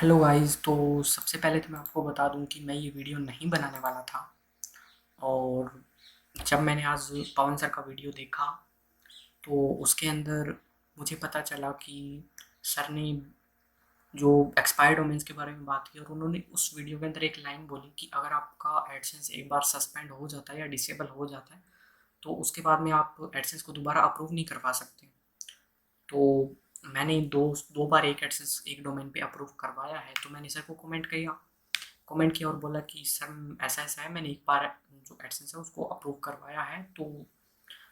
Hello guys. तो सबसे पहले तो मैं आपको बता दूं कि मैं ये वीडियो नहीं बनाने वाला था। और जब मैंने आज पवन सर का वीडियो देखा तो उसके अंदर मुझे पता चला कि सर ने जो एक्सपायर्ड डोमेन्स के बारे में बात की, और उन्होंने उस वीडियो के अंदर एक लाइन बोली कि अगर आपका एडसेंस एक बार सस्पेंड हो जाता है या डिसेबल हो जाता है तो उसके बाद में आप एडसेंस को दोबारा अप्रूव नहीं करवा सकते। तो मैंने दो दो बार एक एडसेंस एक डोमेन पे अप्रूव करवाया है। तो मैंने सर को कमेंट किया और बोला कि सर ऐसा ऐसा है, मैंने एक बार जो एडसेंस है उसको अप्रूव करवाया है। तो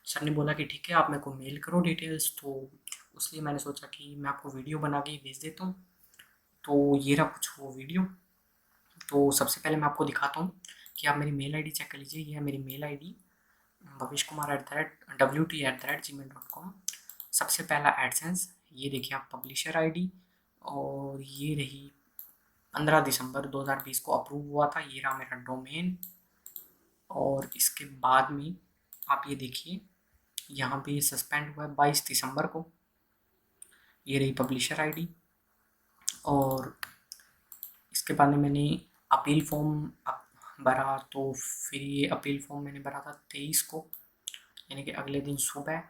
सर ने बोला कि ठीक है, आप मेरे को मेल करो डिटेल्स। तो इसलिए मैंने सोचा कि मैं आपको वीडियो बना के भेज देता हूँ। तो ये रहा कुछ वो वीडियो। तो सबसे पहले मैं आपको दिखाता हूँ कि आप मेरी मेल आईडी चेक कर लीजिए। ये है मेरी मेल आईडी, bhavishkumar@wt@gmail.com। सबसे पहला एडसेंस, ये देखिए आप पब्लिशर आईडी, और ये रही 15 दिसंबर 2020 को अप्रूव हुआ था। ये रहा मेरा डोमेन। और इसके बाद में आप ये देखिए, यहाँ पे ये सस्पेंड हुआ है 22 दिसंबर को। ये रही पब्लिशर आईडी। और इसके बाद में मैंने अपील फॉर्म भरा। तो फिर ये अपील फॉर्म मैंने भरा था 23 को, यानी कि अगले दिन सुबह।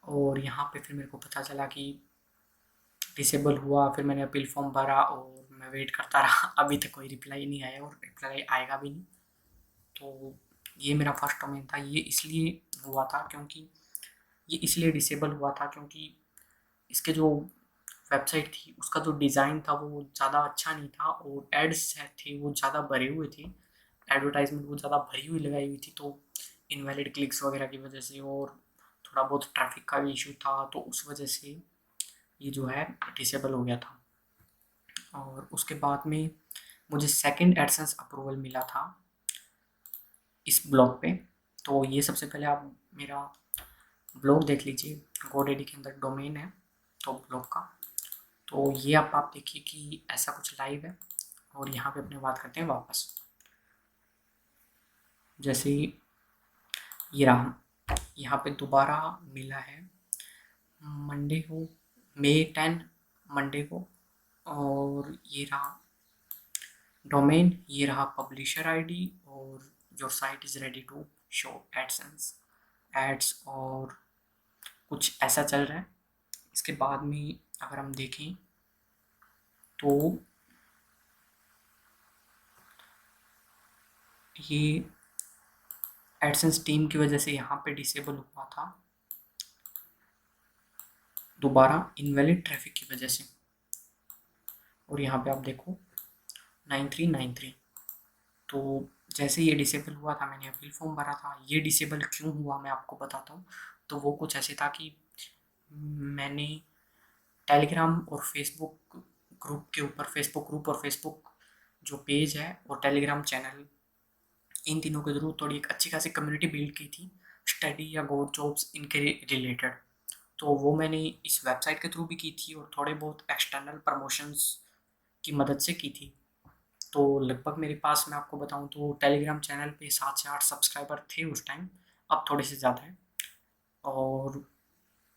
और यहाँ पे फिर मेरे को पता चला कि डिसेबल हुआ। फिर मैंने अपील फॉर्म भरा और मैं वेट करता रहा। अभी तक कोई रिप्लाई नहीं आया और रिप्लाई आएगा भी नहीं। तो ये मेरा फर्स्ट डोमेन था। ये इसलिए हुआ था क्योंकि ये इसलिए डिसेबल हुआ था क्योंकि इसके जो वेबसाइट थी उसका जो डिज़ाइन था वो ज़्यादा अच्छा नहीं था, और एड्स थे वो ज़्यादा भरे हुए थे। एडवर्टाइजमेंट वो ज़्यादा भरी हुई लगाई हुई थी, तो इनवैलिड क्लिक्स वगैरह की वजह से, और थोड़ा बहुत ट्रैफिक का भी इशू था, तो उस वजह से ये जो है डिसेबल हो गया था। और उसके बाद में मुझे सेकंड एडसेंस अप्रूवल मिला था इस ब्लॉग पे। तो ये सबसे पहले आप मेरा ब्लॉग देख लीजिए। गोडेडी के अंदर डोमेन है तो ब्लॉग का। तो ये आप देखिए कि ऐसा कुछ लाइव है। और यहाँ पे अपने बात करते हैं वापस। जैसे ये रहा, यहाँ पे दोबारा मिला है मंडे को, मई 10 मंडे को। और ये रहा डोमेन, ये रहा पब्लिशर आईडी, और your site is ready to show AdSense ads. और कुछ ऐसा चल रहा है। इसके बाद में अगर हम देखें तो ये एडसेंस टीम की वजह से यहाँ पे डिसेबल हुआ था दोबारा, इनवैलिड ट्रैफिक की वजह से। और यहाँ पे आप देखो 9393। तो जैसे ये डिसेबल हुआ था मैंने अपील फॉर्म भरा था। ये डिसेबल क्यों हुआ मैं आपको बताता हूँ। तो वो कुछ ऐसे था कि मैंने टेलीग्राम और फेसबुक ग्रुप के ऊपर, फेसबुक ग्रुप और फेसबुक जो पेज है और टेलीग्राम चैनल, इन तीनों के थ्रू थोड़ी एक अच्छी खासी कम्युनिटी बिल्ड की थी स्टडी या गवर्नमेंट जॉब्स इनके रिलेटेड। तो वो मैंने इस वेबसाइट के थ्रू भी की थी और थोड़े बहुत एक्सटर्नल प्रमोशंस की मदद से की थी। तो लगभग मेरे पास, मैं आपको बताऊं तो टेलीग्राम चैनल पे 7 से 8 सब्सक्राइबर थे उस टाइम। अब थोड़े से ज़्यादा है। और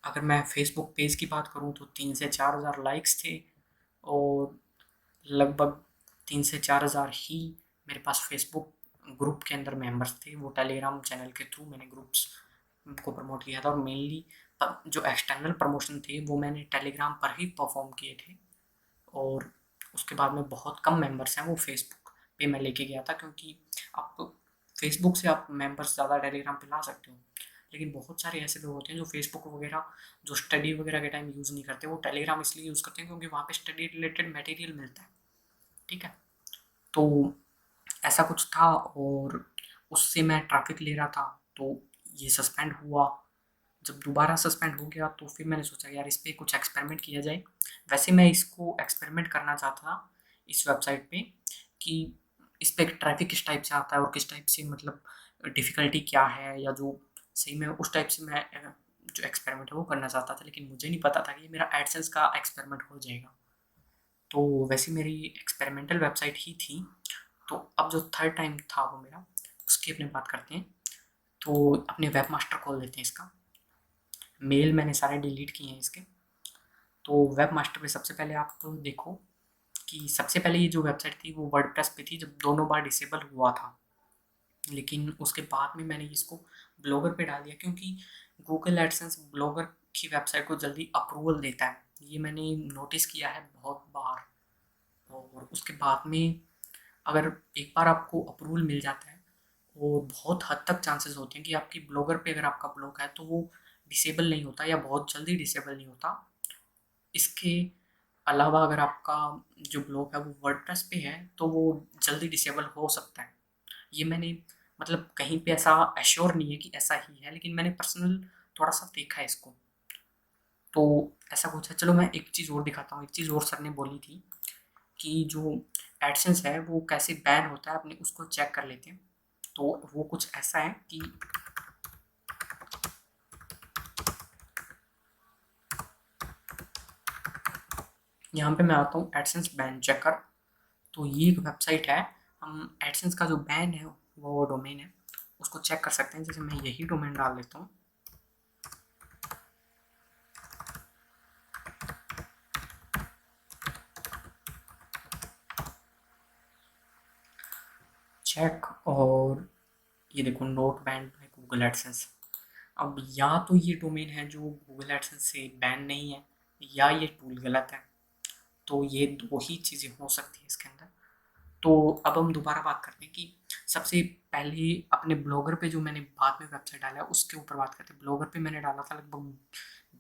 अगर मैं फेसबुक पेज की बात करूं तो 3 से 4 हज़ार लाइक्स थे। और लगभग 3 से 4 हज़ार ही मेरे पास फेसबुक ग्रुप के अंदर मेंबर्स थे। वो टेलीग्राम चैनल के थ्रू मैंने ग्रुप्स को प्रमोट किया था। और मेनली जो एक्सटर्नल प्रमोशन थे वो मैंने टेलीग्राम पर ही परफॉर्म किए थे। और उसके बाद में बहुत कम मेंबर्स हैं वो फेसबुक पे मैं लेके गया था, क्योंकि आप फेसबुक से आप मेंबर्स ज़्यादा टेलीग्राम पे ला सकते हो। लेकिन बहुत सारे ऐसे लोग होते हैं जो फेसबुक वगैरह, जो स्टडी वगैरह के टाइम यूज़ नहीं करते, वो टेलीग्राम इसलिए यूज़ करते हैं क्योंकि वहाँ पे स्टडी रिलेटेड मटेरियल मिलता है। ठीक है। तो ऐसा कुछ था, और उससे मैं ट्रैफिक ले रहा था। तो ये सस्पेंड हुआ। जब दोबारा सस्पेंड हो गया तो फिर मैंने सोचा यार इस पे कुछ एक्सपेरिमेंट किया जाए। वैसे मैं इसको एक्सपेरिमेंट करना चाहता था इस वेबसाइट पे, कि इस पे ट्रैफिक किस टाइप से आता है और किस टाइप से, मतलब डिफ़िकल्टी क्या है, या जो सही में उस टाइप से मैं जो एक्सपेरिमेंट है वो करना चाहता था। लेकिन मुझे नहीं पता था कि ये मेरा एडसेंस का एक्सपेरिमेंट हो जाएगा। तो वैसे मेरी एक्सपेरिमेंटल वेबसाइट ही थी। तो अब जो थर्ड टाइम था वो मेरा, उसकी अपने बात करते हैं। तो अपने वेब मास्टर खोल देते हैं इसका। मेल मैंने सारे डिलीट किए हैं इसके। तो वेब मास्टर पे सबसे पहले आप तो देखो, कि सबसे पहले ये जो वेबसाइट थी वो वर्डप्रेस पे थी, जब दोनों बार डिसेबल हुआ था। लेकिन उसके बाद में मैंने इसको ब्लॉगर पे डाल दिया, क्योंकि गूगल एडसेंस ब्लॉगर की वेबसाइट को जल्दी अप्रूवल देता है। ये मैंने नोटिस किया है बहुत बार। और उसके बाद में अगर एक बार आपको अप्रूवल मिल जाता है, और बहुत हद तक चांसेस होते हैं कि आपकी ब्लॉगर पे अगर आपका ब्लॉग है तो वो डिसेबल नहीं होता, या बहुत जल्दी डिसेबल नहीं होता। इसके अलावा अगर आपका जो ब्लॉग है वो वर्डप्रेस पे है तो वो जल्दी डिसेबल हो सकता है। ये मैंने मतलब कहीं पे ऐसा एश्योर नहीं है कि ऐसा ही है, लेकिन मैंने पर्सनल थोड़ा सा देखा है इसको। तो ऐसा कुछ है। चलो मैं एक चीज़ और दिखाता हूँ। एक चीज़ और सर ने बोली थी कि जो एडसेंस है वो कैसे बैन होता है, अपने उसको चेक कर लेते हैं। तो वो कुछ ऐसा है कि यहाँ पे मैं आता हूँ एडसेंस बैन चेकर। तो ये एक वेबसाइट है। हम एडसेंस का जो बैन है वो डोमेन है उसको चेक कर सकते हैं। जैसे मैं यही डोमेन डाल देता हूँ। चेक, और ये देखो note band by Google AdSense. अब या तो ये डोमेन है जो गूगल एडसेंस से बैन नहीं है, या ये टूल गलत है। तो ये दो ही चीज़ें हो सकती हैं इसके अंदर। तो अब हम दोबारा बात करते हैं कि सबसे पहले अपने ब्लॉगर पे जो मैंने बाद में वेबसाइट डाला है उसके ऊपर बात करते हैं। ब्लॉगर पे मैंने डाला था लगभग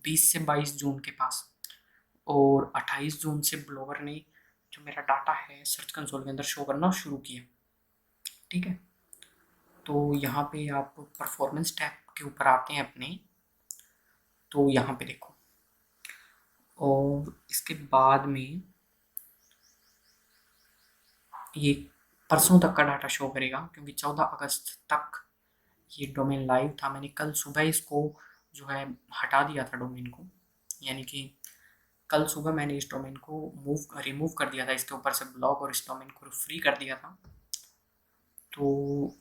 20 से 22 जून के पास, और 28 जून से ब्लॉगर ने जो मेरा डाटा है सर्च कंसोल के अंदर शो करना शुरू किया। ठीक है। तो यहाँ पे आप परफॉर्मेंस टैब के ऊपर आते हैं अपने। तो यहाँ पे देखो, और इसके बाद में ये परसों तक का डाटा शो करेगा, क्योंकि 14 अगस्त तक ये डोमेन लाइव था। मैंने कल सुबह इसको जो है हटा दिया था डोमेन को, यानी कि कल सुबह मैंने इस डोमेन को रिमूव कर दिया था इसके ऊपर से ब्लॉग, और इस डोमेन को फ्री कर दिया था। तो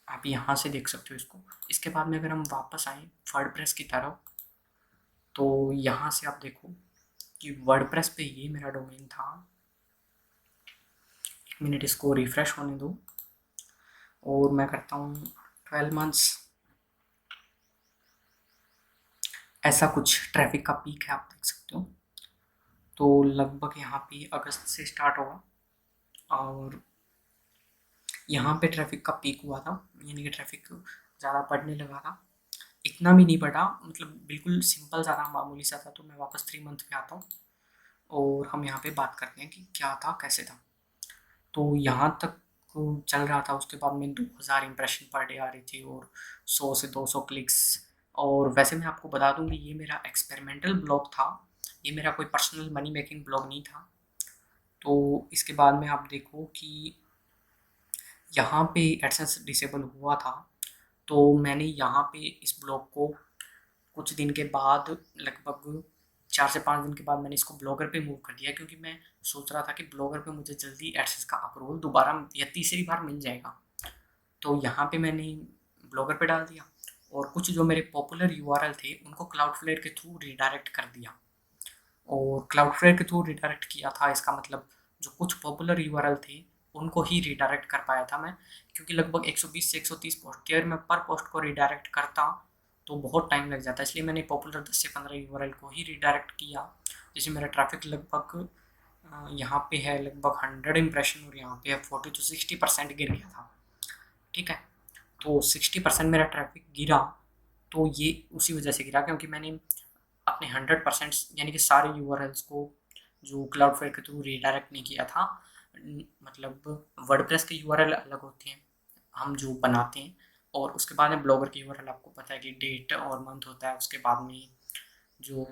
आप यहाँ से देख सकते हो इसको। इसके बाद में अगर हम वापस आए वर्डप्रेस की तरफ, तो यहाँ से आप देखो कि वर्डप्रेस पे ये मेरा डोमेन था। एक मिनट इसको रिफ्रेश होने दो, और मैं करता हूँ 12 मंथ्स। ऐसा कुछ ट्रैफिक का पीक है, आप देख सकते हो। तो लगभग यहाँ पे अगस्त से स्टार्ट होगा, और यहाँ पे ट्रैफिक का पीक हुआ था, यानी कि ट्रैफिक ज़्यादा बढ़ने लगा था। इतना भी नहीं बढ़ा, मतलब बिल्कुल सिंपल सा था, मामूली सा था। तो मैं वापस 3 मंथ पे आता हूँ, और हम यहाँ पे बात करते हैं कि क्या था कैसे था। तो यहाँ तक चल रहा था। उसके बाद में 2000 इम्प्रेशन पर डे आ रही थी, और 100 से 200 क्लिक्स। और वैसे मैं आपको बता दूँ कि ये मेरा एक्सपेरिमेंटल ब्लॉग था, ये मेरा कोई पर्सनल मनी मेकिंग ब्लॉग नहीं था। तो इसके बाद में आप देखो कि यहाँ पे एडसेंस डिसेबल हुआ था। तो मैंने यहाँ पे इस ब्लॉग को कुछ दिन के बाद, लगभग 4 से 5 दिन के बाद, मैंने इसको ब्लॉगर पे मूव कर दिया, क्योंकि मैं सोच रहा था कि ब्लॉगर पे मुझे जल्दी एडसेंस का अप्रूवल दोबारा या तीसरी बार मिल जाएगा। तो यहाँ पे मैंने ब्लॉगर पे डाल दिया, और कुछ जो मेरे पॉपुलर यूआरएल थे उनको क्लाउडफ्लेयर के थ्रू रिडायरेक्ट कर दिया। और क्लाउडफ्लेयर के थ्रू रिडायरेक्ट किया था, इसका मतलब जो कुछ पॉपुलर यूआरएल थे उनको ही रिडायरेक्ट कर पाया था मैं, क्योंकि लगभग 120 से 130 पोस्ट के अगर मैं पर पोस्ट को रिडायरेक्ट करता तो बहुत टाइम लग जाता। इसलिए मैंने पॉपुलर 10 से 15 यूआरएल को ही रिडायरेक्ट किया। जैसे मेरा ट्रैफिक लगभग यहाँ पे है लगभग 100 इम्प्रेशन, और यहाँ पे है 40 to 60% गिर गया था। ठीक है। तो 60% मेरा ट्रैफिक गिरा, तो ये उसी वजह से गिरा क्योंकि मैंने अपने 100% यानी कि सारे यूआरएल्स को जो क्लाउडफ्लेयर के थ्रू रिडायरेक्ट नहीं किया था। मतलब वर्डप्रेस के यूआरएल अलग होते हैं हम जो बनाते हैं, और उसके बाद में ब्लॉगर के यूआरएल आपको पता है कि डेट और मंथ होता है। उसके बाद में जो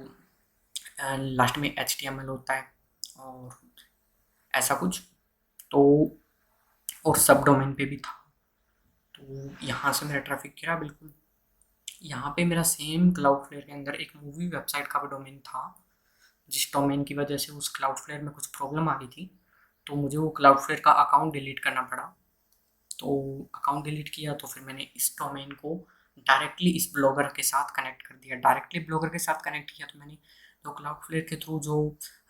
लास्ट में HTML होता है, और ऐसा कुछ। तो और सब डोमेन पे भी था। तो यहाँ से मेरा ट्रैफिक गिरा बिल्कुल। यहाँ पे मेरा सेम क्लाउडफ्लेयर के अंदर एक मूवी वेबसाइट का भी डोमेन था, जिस डोमेन की वजह से उस क्लाउडफ्लेयर में कुछ प्रॉब्लम आ रही थी, तो मुझे वो क्लाउडफ्लेयर का अकाउंट डिलीट करना पड़ा। तो अकाउंट डिलीट किया तो फिर मैंने इस डोमेन को डायरेक्टली इस ब्लॉगर के साथ कनेक्ट कर दिया। डायरेक्टली ब्लॉगर के साथ कनेक्ट किया तो मैंने तो क्लाउडफ्लेयर के थ्रू जो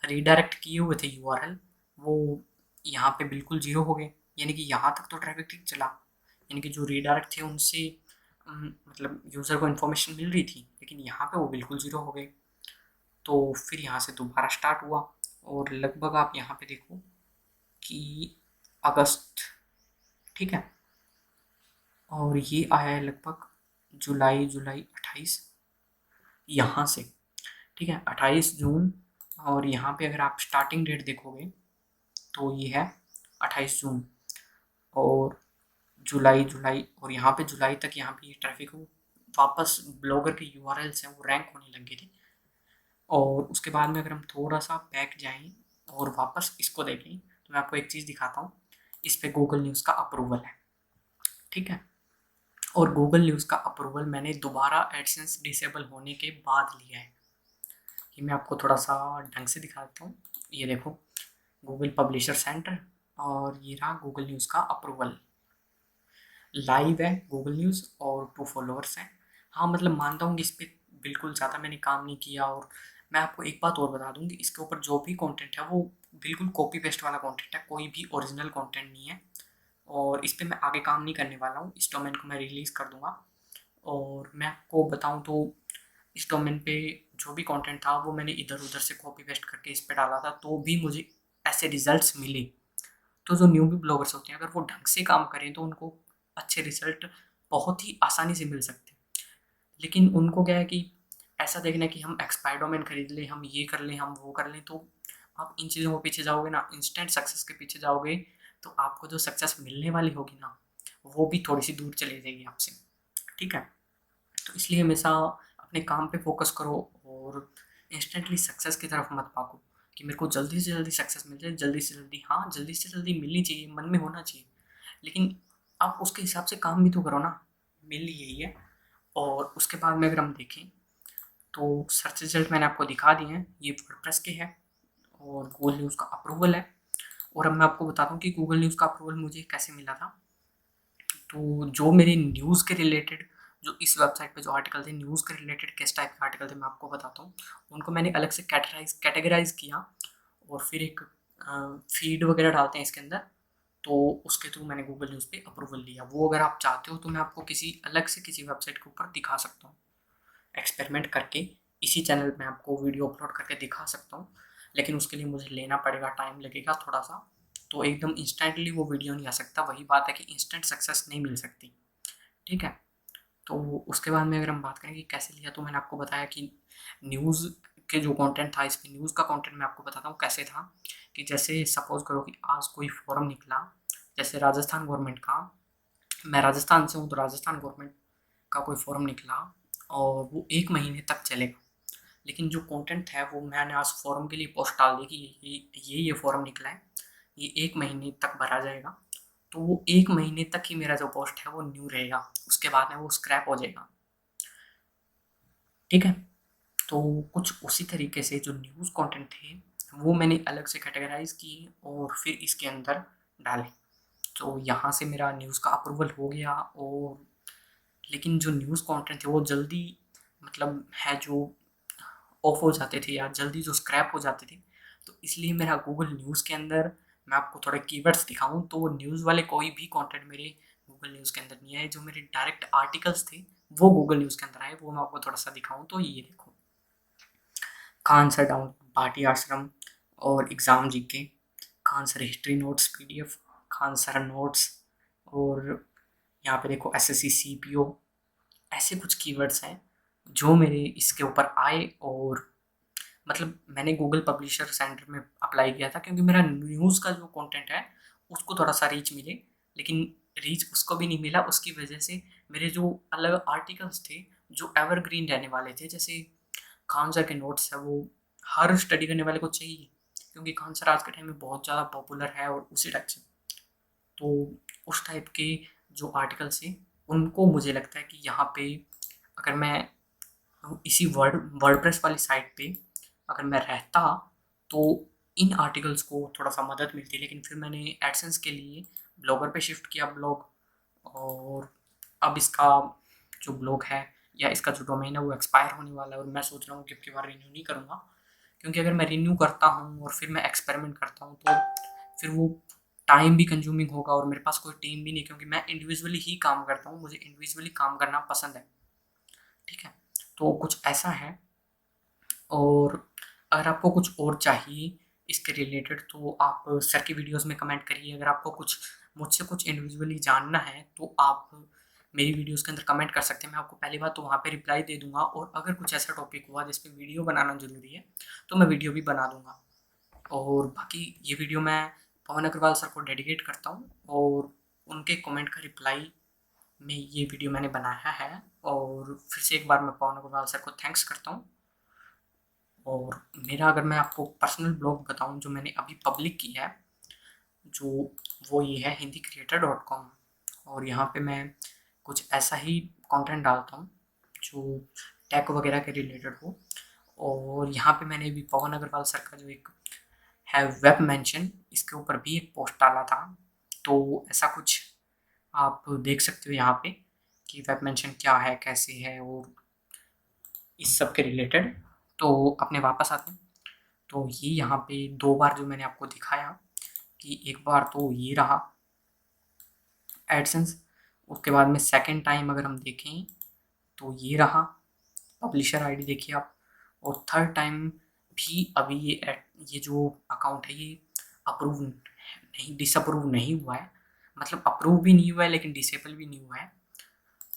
रीडायरेक्ट किए हुए थे यूआरएल, वो यहाँ पे बिल्कुल ज़ीरो हो गए। यानी कि यहाँ तक तो ट्रैफिक ठीक चला, यानी कि जो रीडायरेक्ट थे उनसे मतलब यूज़र को इन्फॉर्मेशन मिल रही थी, लेकिन यहाँ पे वो बिल्कुल ज़ीरो हो गए। तो फिर यहाँ से दोबारा स्टार्ट हुआ, और लगभग आप यहाँ पे देखो कि अगस्त, ठीक है, और ये आया है लगभग जुलाई जुलाई 28 यहाँ से, ठीक है, 28 जून। और यहाँ पे अगर आप स्टार्टिंग डेट देखोगे तो ये है 28 जून, और जुलाई जुलाई, और यहाँ पे जुलाई तक यहाँ पे ये ट्रैफिक वापस ब्लॉगर के यूआरएल्स हैं वो रैंक होने लगे थे। और उसके बाद में अगर हम थोड़ा सा बैक जाएं और वापस इसको देखें तो मैं आपको एक चीज़ दिखाता हूँ। इस पे गूगल न्यूज़ का अप्रूवल है, ठीक है, और गूगल न्यूज़ का अप्रूवल मैंने दोबारा एडसेंस डिसेबल होने के बाद लिया है। ये मैं आपको थोड़ा सा ढंग से दिखा देता हूँ। ये देखो, गूगल पब्लिशर सेंटर, और ये रहा गूगल न्यूज़ का अप्रूवल। लाइव है गूगल न्यूज़ और 2 फॉलोअर्स हैं। हाँ, मतलब मानता हूँ कि इस पे बिल्कुल ज़्यादा मैंने काम नहीं किया, और मैं आपको एक बात और बता दूँ कि इसके ऊपर जो भी कंटेंट है वो बिल्कुल कॉपी पेस्ट वाला कंटेंट है, कोई भी ओरिजिनल कंटेंट नहीं है। और इस पे मैं आगे काम नहीं करने वाला हूँ, इस डोमेन को मैं रिलीज़ कर दूँगा। और मैं आपको बताऊँ तो इस डोमेन पे जो भी कंटेंट था वो मैंने इधर-उधर से कॉपी पेस्ट करके इस पे डाला था, तो भी मुझे ऐसे रिज़ल्ट्स मिले। तो जो न्यूबी ब्लॉगर्स होते हैं, अगर वो ढंग से काम करें तो उनको अच्छे रिजल्ट बहुत ही आसानी से मिल सकते हैं। लेकिन उनको क्या है कि ऐसा देखना है कि हम एक्सपायर्ड डोमेन खरीद लें, हम ये कर लें, हम वो कर लें, तो आप इन चीज़ों के पीछे जाओगे ना, इंस्टेंट सक्सेस के पीछे जाओगे, तो आपको जो सक्सेस मिलने वाली होगी ना, वो भी थोड़ी सी दूर चली जाएगी आपसे, ठीक है। तो इसलिए हमेशा अपने काम पे फोकस करो, और इंस्टेंटली सक्सेस की तरफ मत भागो कि मेरे को जल्दी से जल्दी सक्सेस मिल जाए, जल्दी से जल्दी। हाँ, जल्दी से जल्दी मिलनी चाहिए, मन में होना चाहिए, लेकिन आप उसके हिसाब से काम भी तो करो ना। मिल यही है। और उसके बाद में अगर हम देखें तो सर्च रिजल्ट मैंने आपको दिखा दिए हैं, ये वर्डप्रेस के है और गूगल न्यूज़ का अप्रूवल है। और अब मैं आपको बताता हूँ कि गूगल न्यूज़ का अप्रूवल मुझे कैसे मिला था। तो जो मेरे न्यूज़ के रिलेटेड, जो इस वेबसाइट पे जो आर्टिकल थे न्यूज़ के रिलेटेड, किस टाइप के आर्टिकल थे मैं आपको बताता हूँ। उनको मैंने अलग से कैटेगराइज किया, और फिर एक फीड वगैरह डालते हैं इसके अंदर, तो उसके थ्रू मैंने गूगल न्यूज़ पे अप्रूवल लिया। वो अगर आप चाहते हो तो मैं आपको किसी अलग से किसी वेबसाइट के ऊपर दिखा सकता हूँ, एक्सपेरिमेंट करके इसी चैनल में आपको वीडियो अपलोड करके दिखा सकता हूँ। लेकिन उसके लिए मुझे लेना पड़ेगा, टाइम लगेगा थोड़ा सा, तो एकदम इंस्टेंटली वो वीडियो नहीं आ सकता। वही बात है कि इंस्टेंट सक्सेस नहीं मिल सकती, ठीक है। तो उसके बाद में अगर हम बात करें कि कैसे लिया, तो मैंने आपको बताया कि न्यूज़ के जो कंटेंट था, इसमें न्यूज़ का कंटेंट मैं आपको बताता हूँ कैसे था। कि जैसे सपोज करो कि आज कोई फोरम निकला, जैसे राजस्थान गवर्नमेंट का, मैं राजस्थान से हूँ, तो राजस्थान गवर्नमेंट का कोई फोरम निकला और वो 1 महीने तक चलेगा। लेकिन जो कंटेंट है वो मैंने आज फोरम के लिए पोस्ट डाल दी कि ये फोरम निकला है, ये 1 महीने तक भरा जाएगा। तो वो 1 महीने तक ही मेरा जो पोस्ट है वो न्यू रहेगा, उसके बाद में वो स्क्रैप हो जाएगा, ठीक है। तो कुछ उसी तरीके से जो न्यूज़ कंटेंट थे वो मैंने अलग से कैटेगराइज किए और फिर इसके अंदर डाले। तो यहाँ से मेरा न्यूज़ का अप्रूवल हो गया। और लेकिन जो न्यूज़ कंटेंट थे वो जल्दी, मतलब है जो ऑफ हो जाते थे या जल्दी जो स्क्रैप हो जाते थे, तो इसलिए मेरा गूगल न्यूज़ के अंदर, मैं आपको थोड़े कीवर्ड्स दिखाऊं तो वो न्यूज़ वाले कोई भी कंटेंट मेरे गूगल न्यूज़ के अंदर नहीं आए। जो मेरे डायरेक्ट आर्टिकल्स थे वो गूगल न्यूज़ के अंदर आए, वो मैं आपको थोड़ा सा दिखाऊं। तो ये देखो, खान सर डाउन भाटी आश्रम और exam GK, Khan sir history notes PDF, Khan sir notes, और यहाँ पे देखो एसएससी सीपीओ। ऐसे कुछ कीवर्ड्स हैं जो मेरे इसके ऊपर आए, और मतलब मैंने गूगल पब्लिशर सेंटर में अप्लाई किया था क्योंकि मेरा न्यूज़ का जो कंटेंट है उसको थोड़ा सा रीच मिले, लेकिन रीच उसको भी नहीं मिला। उसकी वजह से मेरे जो अलग आर्टिकल्स थे जो एवरग्रीन रहने वाले थे, जैसे खान सर के नोट्स है, वो हर स्टडी करने वाले को चाहिए क्योंकि खान सर आज के टाइम में बहुत ज़्यादा पॉपुलर है, और उसी टाइप से तो उस टाइप के जो आर्टिकल्स हैं उनको मुझे लगता है कि यहाँ पे अगर मैं इसी वर्डप्रेस वाली साइट पे अगर मैं रहता तो इन आर्टिकल्स को थोड़ा सा मदद मिलती। लेकिन फिर मैंने एडसेंस के लिए ब्लॉगर पे शिफ्ट किया ब्लॉग, और अब इसका जो ब्लॉग है या इसका जो डोमेन है वो एक्सपायर होने वाला है, और मैं सोच रहा हूँ कि अब की बार रिन्यू नहीं करूँगा। क्योंकि अगर मैं रिन्यू करता हूँ और फिर मैं एक्सपेरिमेंट करता हूँ तो फिर वो टाइम भी कंज्यूमिंग होगा और मेरे पास कोई टीम भी नहीं, क्योंकि मैं इंडिविजुअली ही काम करता हूँ, मुझे इंडिविजुअली काम करना पसंद है। ठीक है, तो कुछ ऐसा है। और अगर आपको कुछ और चाहिए इसके रिलेटेड तो आप सर की वीडियोस में कमेंट करिए। अगर आपको कुछ मुझसे कुछ इंडिविजुअली जानना है तो आप मेरी वीडियोस के अंदर कमेंट कर सकते हैं। मैं आपको पहली बात तो वहाँ पे रिप्लाई दे दूंगा, और अगर कुछ ऐसा टॉपिक हुआ जिस पे वीडियो बनाना ज़रूरी है तो मैं वीडियो भी बना दूंगा। और बाकी ये वीडियो मैं पवन अग्रवाल सर को डेडिकेट करता हूँ, और उनके कमेंट का रिप्लाई में ये वीडियो मैंने बनाया है। और फिर से एक बार मैं पवन अग्रवाल सर को थैंक्स करता हूँ। और मेरा अगर मैं आपको पर्सनल ब्लॉग बताऊँ जो मैंने अभी पब्लिक किया है, जो वो ये है hindiCreator.com। और यहाँ पे मैं कुछ ऐसा ही कंटेंट डालता हूँ जो टेक वगैरह के रिलेटेड हो। और यहाँ पे मैंने अभी पवन अग्रवाल सर का जो एक है वेब मेंशन, इसके ऊपर भी एक पोस्ट डाला था। तो ऐसा कुछ आप देख सकते हो यहाँ पे कि वेब मेंशन क्या है, कैसे है, और इस सब के रिलेटेड। तो अपने वापस आते हैं। तो ये यहाँ पे 2 बार जो मैंने आपको दिखाया कि एक बार तो ये रहा एडसेंस, उसके बाद में सेकंड टाइम अगर हम देखें तो ये रहा पब्लिशर आईडी, देखिए आप। और थर्ड टाइम भी अभी ये जो अकाउंट है ये अप्रूव नहीं, डिसअप्रूव नहीं हुआ है। मतलब अप्रूव भी नहीं हुआ है लेकिन डिसेबल भी नहीं हुआ है।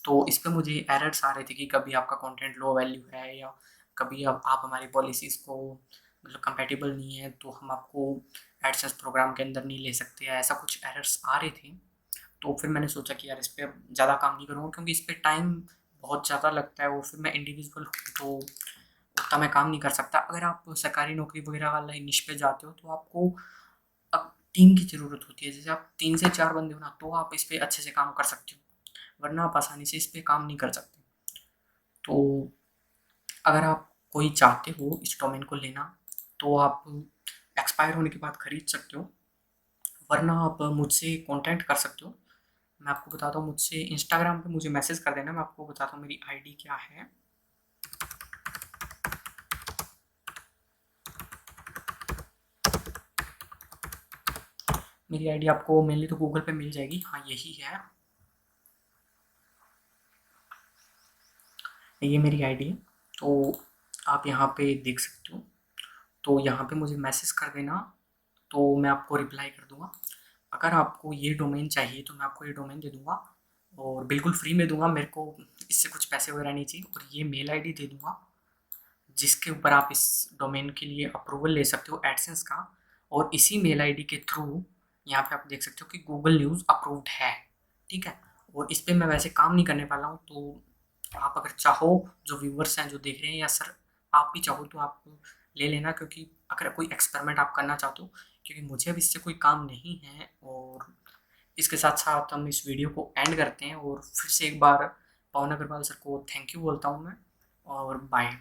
तो इस पे मुझे एरर्स आ रहे थे कि कभी आपका कंटेंट लो वैल्यू है, या कभी अब आप हमारी पॉलिसीज़ को मतलब कंपैटिबल नहीं है तो हम आपको एडसेंस प्रोग्राम के अंदर नहीं ले सकते, या ऐसा कुछ एरर्स आ रहे थे। तो फिर मैंने सोचा कि यार इस पे अब ज़्यादा काम नहीं करूँगा, क्योंकि इस पे टाइम बहुत ज़्यादा लगता है और फिर मैं इंडिविजुअल हूँ तो उतना मैं काम नहीं कर सकता। अगर आप सरकारी नौकरी वगैरह वाला निश पे जाते हो तो आपको अब टीम की ज़रूरत होती है। जैसे आप 3 से 4 बंदे हो ना तो आप इस पे अच्छे से काम कर सकते हो, वरना आप आसानी से इस पे काम नहीं कर सकते। तो अगर आप कोई चाहते हो इस डोमेन को लेना तो आप एक्सपायर होने के बाद खरीद सकते हो, वरना आप मुझसे कॉन्टैक्ट कर सकते हो। मैं आपको बताता हूँ, मुझसे इंस्टाग्राम पे मुझे मैसेज कर देना, मैं आपको बताता हूँ मेरी आईडी क्या है। मेरी आईडी आपको मेनली तो गूगल पे मिल जाएगी, हाँ यही है, ये मेरी आईडी है। तो आप यहाँ पे देख सकते हो। तो यहाँ पे मुझे मैसेज कर देना तो मैं आपको रिप्लाई कर दूँगा। अगर आपको ये डोमेन चाहिए तो मैं आपको ये डोमेन दे दूँगा, और बिल्कुल फ्री में दूँगा, मेरे को इससे कुछ पैसे वगैरह नहीं चाहिए। और ये मेल आईडी दे दूँगा जिसके ऊपर आप इस डोमेन के लिए अप्रूवल ले सकते हो एडसेंस का। और इसी मेल आईडी के थ्रू यहाँ पे आप देख सकते हो कि गूगल न्यूज़ अप्रूव्ड है। ठीक है, और इस पे मैं वैसे काम नहीं करने वाला हूँ, तो आप अगर चाहो, जो व्यूवर्स हैं जो देख रहे हैं, या सर आप भी चाहो तो आप ले लेना, क्योंकि अगर कोई एक्सपेरिमेंट आप करना चाहते हो, क्योंकि मुझे अब इससे कोई काम नहीं है। और इसके साथ साथ हम इस वीडियो को एंड करते हैं, और फिर से एक बार पवन अग्रवाल सर को थैंक यू बोलता हूँ मैं, और बाय।